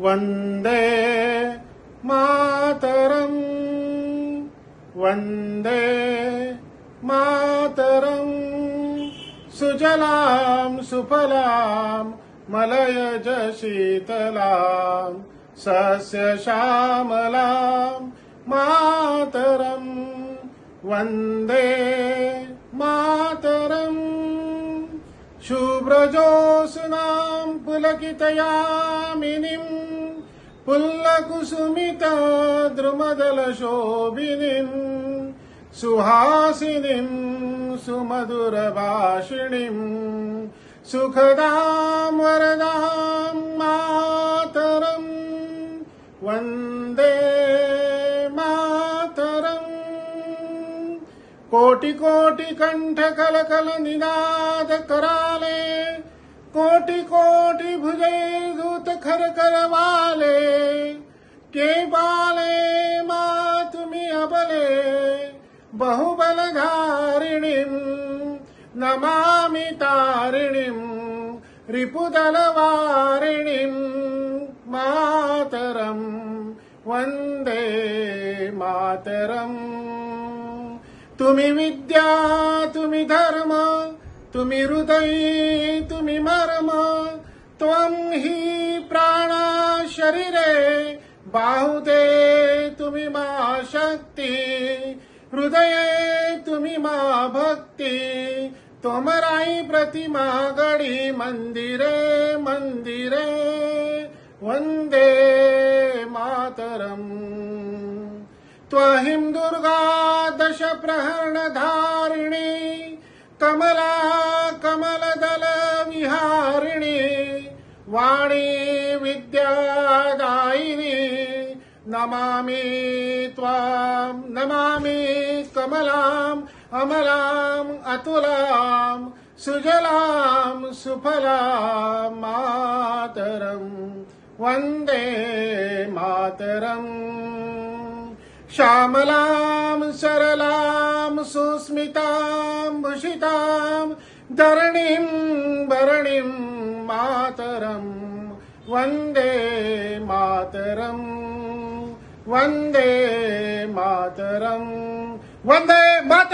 वंदे मातरम वंदे मातरम सुजलाम सुफलाम मलयज शीतलाम सस्य श्यामलाम मातरम वंदे मातरम शुभ्रजोत्स्नां पुलकितयामिनीं पुल्लकुसुमितद्रुमदलशोभिनीं सुहासिनीं सुमधुरभाषिणीं सुखदां वरदां मातरं वन्दे मातरम्। कोटि कोटि कंठ कल कल निनाद कराले, कोटि कोटि भुजे दूत खर करवाले, के बाले माँ तुम्ही अबले बहुबलधारिणीं नमामि तारिणीं रिपुदलवारिणीं मातरं वन्दे मातरम्। तुम्ही विद्या तुम्ही धर्म तुम्ही हृदय तुम्ही मर्म, त्वं हि प्राणा शरीरे बाहुते तुम्ही मा शक्ती, हृदये तुम्ही मा भक्ती, तोमराई प्रतिमा गडी मंदिरे मंदिरे वंदे मातरम। त्वहिं दुर्गा दश प्रहरण धारिणी, कमला कमलदल विहारिणी, वाणी विद्यादायिनी, नमामि त्वां नमामि कमलाम् अमलाम् अतुलाम् सुजलाम् सुफलाम् मातरम् वन्दे मातरम्। श्यामलां सरलां सुस्मितां भूषितां धरणीं भरणीं मातरं वन्दे मातरं वन्दे मातरं वन्दे मातरम्।